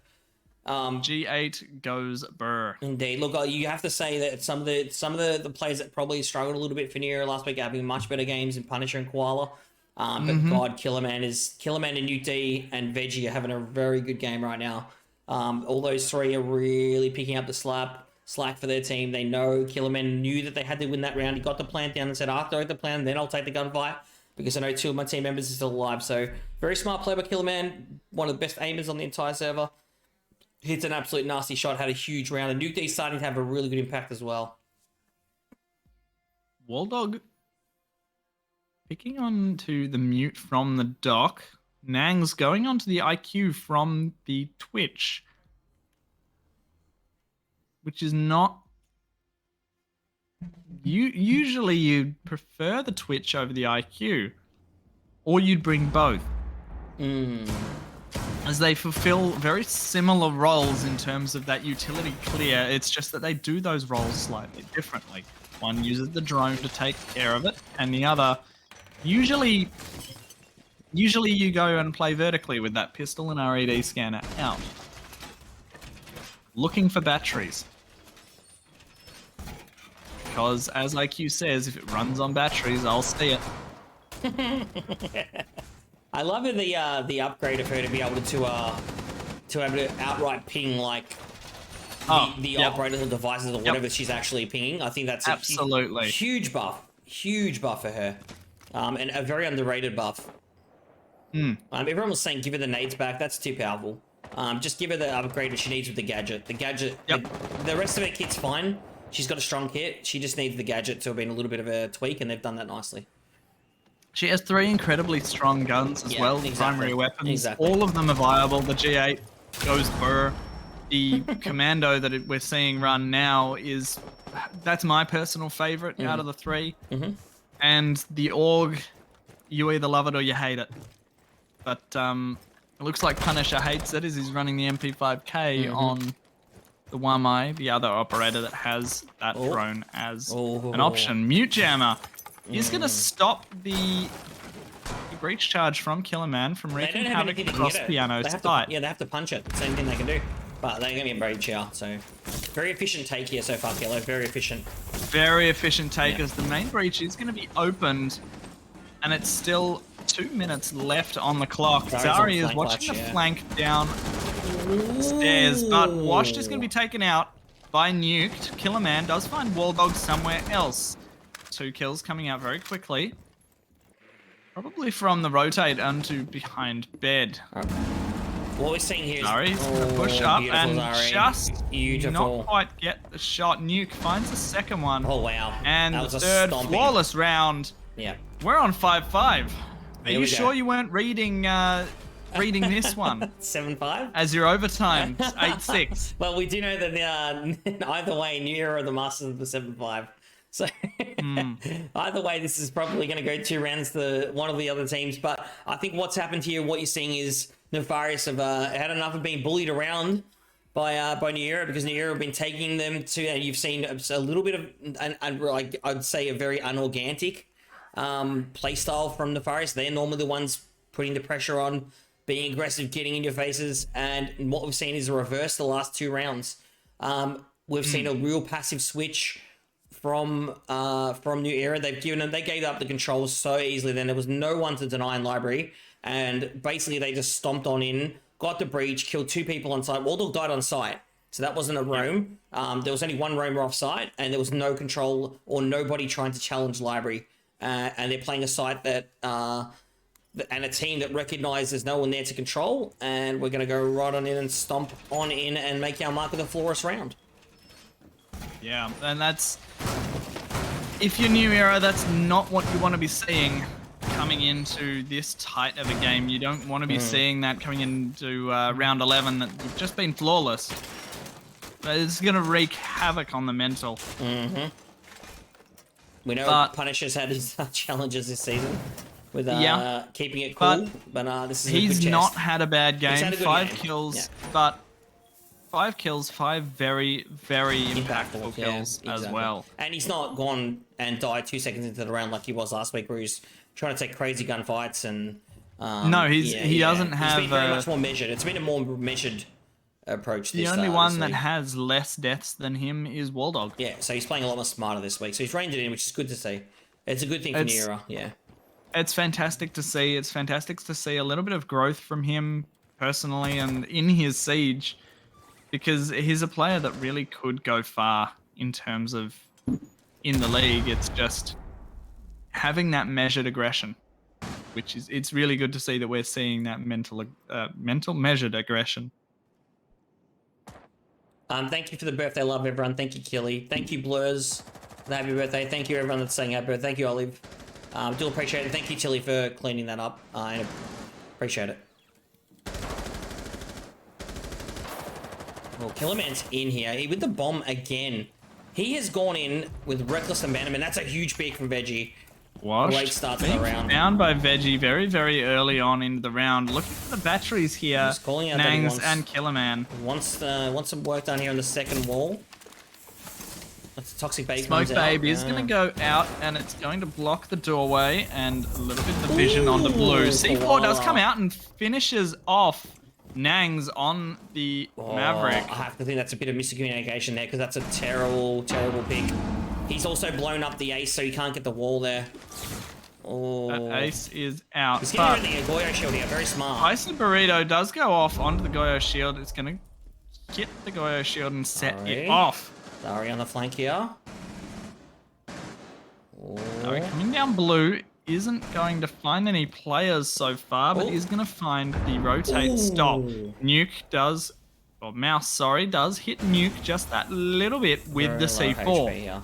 S2: G8 goes burr.
S1: Indeed. Look, you have to say that some of the players that probably struggled a little bit for New Era last week are having much better games in Punisher and Koala. But God, Killerman and Nuke D and Veggie are having a very good game right now. All those 3 are really picking up the slack for their team. They know Killerman knew that they had to win that round. He got the plant down and said, after I hit the plant, then I'll take the gunfight, because I know 2 of my team members are still alive. So very smart play by Killerman, one of the best aimers on the entire server. Hits an absolute nasty shot, had a huge round, and Nuke D's starting to have a really good impact as well.
S2: Waldog picking on to the mute from the dock. Nangs going on to the IQ from the Twitch, which is not... Usually you'd prefer the Twitch over the IQ, or you'd bring both. As they fulfill very similar roles in terms of that utility clear. It's just that they do those roles slightly differently. One uses the drone to take care of it, and the other, usually you go and play vertically with that pistol and RED scanner out. Looking for batteries. Because, as IQ says, if it runs on batteries, I'll see it.
S1: I love it, the upgrade of her to be able to outright ping like the operators or devices or whatever she's actually pinging. I think that's
S2: absolutely
S1: a huge buff for her, and a very underrated buff. Everyone was saying give her the nades back. That's too powerful. Just give her the upgrade that she needs with the gadget. The gadget, the rest of her kit's fine. She's got a strong kit. She just needs the gadget to have been a little bit of a tweak, and they've done that nicely.
S2: She has 3 incredibly strong guns as well, primary weapons. All of them are viable. The G8 goes burr. The commando that we're seeing run now that's my personal favorite out of the 3. And the AUG, you either love it or you hate it. But it looks like Punisher hates it as he's running the MP5K on the Wamai, the other operator that has that drone as an option. Mute Jammer is going to stop the breach charge from Killer Man from wreaking havoc across Piano's site.
S1: Yeah, they have to punch it. Same thing they can do. But they're going to get breach here, so very efficient take here so far, Kilo. Very efficient. Very efficient
S2: take as the main breach is going to be opened, and it's still 2 minutes left on the clock. Zari is watching the flank down stairs, but Washed is going to be taken out by Nuked. Killer Man does find Wall Dog somewhere else. 2 kills coming out very quickly. Probably from the rotate onto behind bed.
S1: What we're seeing here is
S2: Zari's gonna push up and just not quite get the shot. Nuke finds the second one.
S1: Oh wow!
S2: And the third flawless round.
S1: Yeah,
S2: we're on 5-5. Are you sure you weren't reading this one?
S1: 7-5
S2: as your overtime. 8-6.
S1: Well, we do know that either way, New Era are the masters of the 7-5. So either way, this is probably going to go 2 rounds to one of the other teams. But I think what's happened here, what you're seeing is Nefarious have had enough of being bullied around by New Era, because New Era have been taking them to, and you've seen a little bit of, I'd say, a very unorganic playstyle from Nefarious. They're normally the ones putting the pressure on, being aggressive, getting in your faces, and what we've seen is a reverse the last 2 rounds. We've seen a real passive switch from New Era. They gave up the controls so easily. Then there was no one to deny in library, and basically they just stomped on in, got the breach, killed 2 people on site. Waldorf died on site, so that wasn't a roam. There was only 1 roamer off site, and there was no control or nobody trying to challenge library. And they're playing a site that and a team that recognizes there's no one there to control, and we're going to go right on in and stomp on in and make our mark of the flawless round.
S2: Yeah, and that's, if you're New Era, that's not what you want to be seeing coming into this tight of a game. You don't want to be seeing that coming into round 11 that you've just been flawless. It's going to wreak havoc on the mental.
S1: We know Punisher's had his challenges this season with keeping it cool, but this is
S2: he's
S1: a good
S2: not had a bad game.
S1: Had a good
S2: 5
S1: game.
S2: kills, but 5 kills, 5 very, very impactful kills as well.
S1: And he's not gone and died 2 seconds into the round like he was last week, where he's trying to take crazy gunfights and.
S2: No, he doesn't have.
S1: He's been very much more measured. It's been a more measured approach.
S2: The only one that has less deaths than him is Waldog.
S1: Yeah, so he's playing a lot more smarter this week. So he's reined it in, which is good to see. It's a good thing for New Era. Yeah.
S2: It's fantastic to see. It's fantastic to see a little bit of growth from him personally and in his siege, because he's a player that really could go far in terms of in the league. It's just having that measured aggression, which is, it's really good to see that we're seeing that mental measured aggression.
S1: Thank you for the birthday love, everyone. Thank you, Killy. Thank you, Blurs, for the happy birthday. Thank you, everyone that's saying happy birthday. Thank you, Olive. Do appreciate it. Thank you, Tilly, for cleaning that up. I appreciate it. Well, Killerman's in here. With the bomb again. He has gone in with reckless abandonment. That's a huge pick from Veggie.
S2: Washed.
S1: Late start to the round.
S2: Found by Veggie very, very early on into the round. Looking for the batteries here.
S1: Just calling out
S2: Nangs and Killerman.
S1: Wants some work done here on the second wall. That's Toxic Babe.
S2: Smoke Babe is going to go out, and it's going to block the doorway and a little bit of the vision on the blue. C4 does come out and finishes off Nangs on the Maverick.
S1: I have to think that's a bit of miscommunication there, because that's a terrible, terrible pick. He's also blown up the ace, so he can't get the wall there. Oh.
S2: ace is out.
S1: He's
S2: But
S1: getting rid of the Goyo shield here. Very smart.
S2: Icy Burrito does go off onto the Goyo shield. It's going to hit the Goyo shield and set it off.
S1: Zari on the flank here.
S2: Zari coming down blue. Isn't going to find any players so far, but is going to find the rotate stop. Nuke does, or Mouse, sorry, does hit Nuke just that little bit with the C4.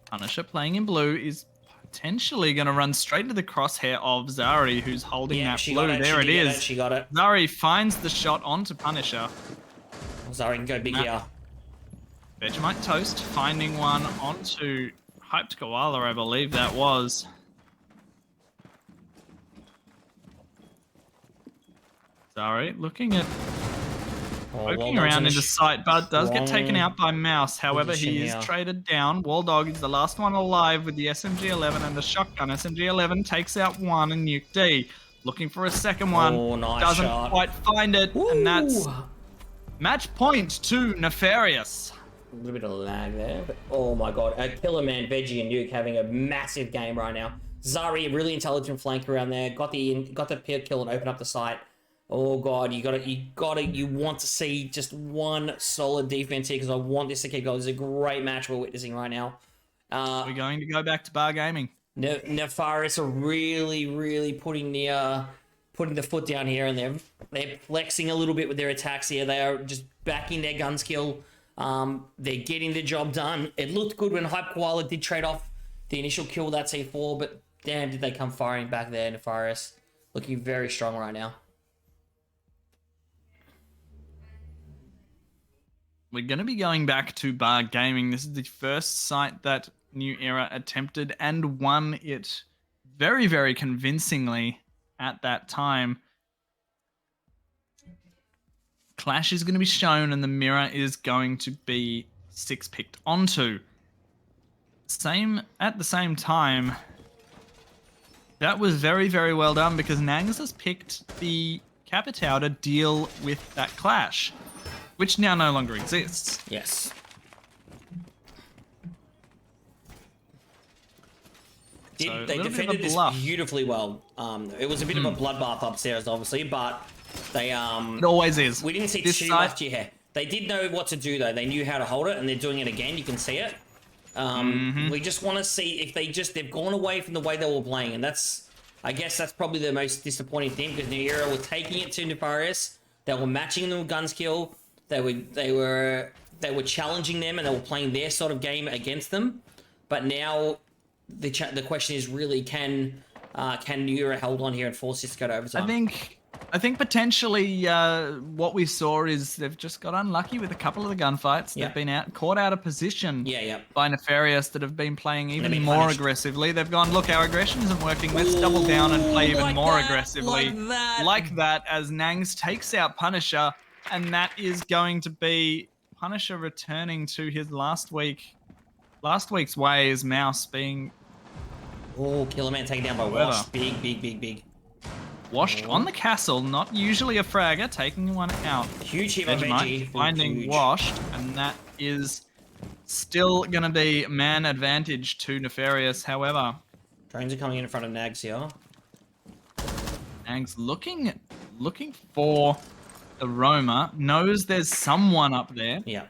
S2: Punisher playing in blue is potentially going to run straight into the crosshair of Zari, who's holding that blue. There it is.
S1: She got it.
S2: Zari finds the shot onto Punisher.
S1: Zari can go big here.
S2: Vegemite Toast finding one onto Hyped Koala, I believe that was. Zari looking at poking around into sight, but does get taken out by Mouse. However, he is traded down. Walldog is the last one alive with the SMG-11 and the shotgun. SMG-11 takes out one and Nuke D. Looking for a second one. Doesn't quite find it. And that's match point to Nefarious.
S1: A little bit of lag there, but oh my god. Killer Man, Veggie, and Nuke having a massive game right now. Zari, really intelligent flank around there. Got the kill and open up the site. Oh god, you want to see just one solid defense here because I want this to keep going. This is a great match we're witnessing right now.
S2: We're going to go back to bar gaming.
S1: Nefarious are really putting the foot down here, and they're flexing a little bit with their attacks here. They are just backing their gun skill. They're getting the job done. It looked good when Hype Koala did trade off the initial kill with that C4, but damn, did they come firing back there. Nefarious looking very strong right now.
S2: We're going to be going back to bar gaming. This is the first site that New Era attempted and won it very convincingly at that time. Clash is going to be shown and the mirror is going to be 6-picked onto. At the same time, that was very well done because Nangs has picked the Capitao to deal with that clash, which now no longer exists.
S1: Yes. They defended this beautifully well. It was a bit of a bloodbath upstairs, obviously, but they
S2: it always is.
S1: We didn't see too much here. They did know what to do though. They knew how to hold it, and they're doing it again. You can see it. We just want to see if they've gone away from the way they were playing, and I guess that's probably the most disappointing thing because New Era were taking it to Nefarious. They were matching them with gun skill. They were challenging them, and they were playing their sort of game against them. But now the question is really can New Era hold on here and force this to go to overtime?
S2: I think potentially what we saw is they've just got unlucky with a couple of the gunfights. They've been caught out of position by Nefarious that have been playing even more aggressively. They've gone, look, our aggression isn't working. Let's double down and play even more aggressively. Like that as Nangs takes out Punisher, and that is going to be Punisher returning to his last week's ways. Mouse being...
S1: Oh, Killer Man taken down by Wash. Big.
S2: Washed on the castle, not usually a fragger, taking one out.
S1: Huge hit by Veggie.
S2: Finding Washed, and that is still going to be man advantage to Nefarious. However,
S1: drones are coming in front of Nags here.
S2: Nags looking for the Roma, knows there's someone up there.
S1: Yeah.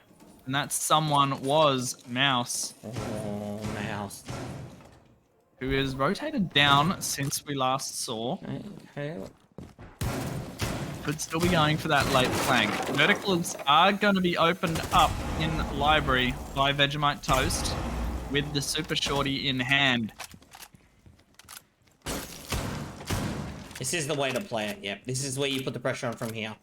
S2: And that someone was Mouse.
S1: Oh, Mouse.
S2: Who is rotated down since we last saw.
S1: Okay.
S2: Could still be going for that late flank. Verticals are going to be opened up in library by Vegemite Toast with the Super Shorty in hand.
S1: This is the way to play it, yep. This is where you put the pressure on from here.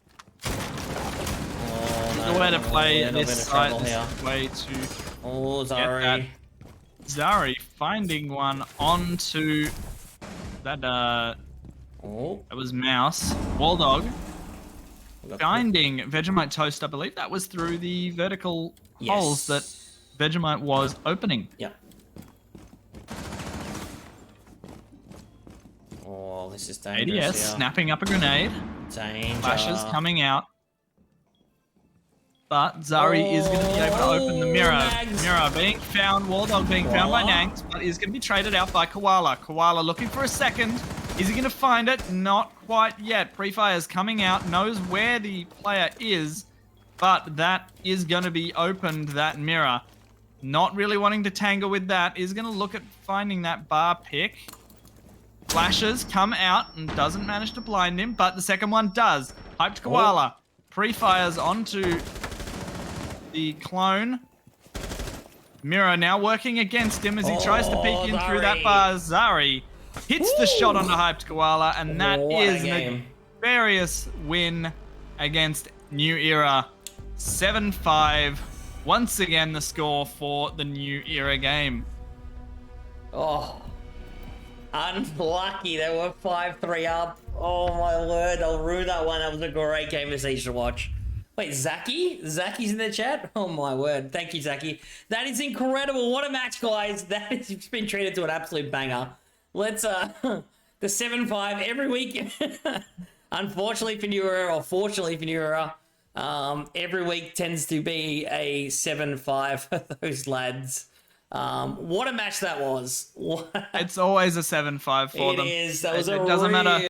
S1: Oh, no,
S2: the way to play this side, this way to
S1: Zari.
S2: Zari finding one onto that that was Mouse. Walldog finding Vegemite Toast, I believe that was through the vertical holes that Vegemite was opening.
S1: Yeah. Oh, this is dangerous.
S2: ADS snapping up a grenade.
S1: Danger.
S2: Flashes coming out. But Zari is going to be able to open the mirror.
S1: Nags.
S2: Mirror being found, Wardog being found by Nanks, but is going to be traded out by Koala. Koala looking for a second. Is he going to find it? Not quite yet. Pre-Fire's coming out, knows where the player is, but that is going to be opened, that mirror. Not really wanting to tangle with that. Is going to look at finding that bar pick. Flashes come out and doesn't manage to blind him, but the second one does. Hyped Koala. Pre-Fires onto the clone. Mirror now working against him as he tries to peek in through that bar. Zari hits the shot onto Hyped Koala, and that is a Nefarious win against New Era. 7-5. Once again, the score for the New Era game.
S1: Oh, unlucky. They were 5-3 up. Oh my word, I'll ruin that one. That was a great game of Siege to watch. Wait, Zaki? Zaki's in the chat? Oh my word. Thank you, Zaki. That is incredible. What a match, guys. That has been treated to an absolute banger. Let's, the 7-5 every week. Unfortunately for New Era, or fortunately for New Era, every week tends to be a 7-5 for those lads. What a match that was.
S2: It's always a 7-5 for them.
S1: It is. That was
S2: It doesn't matter.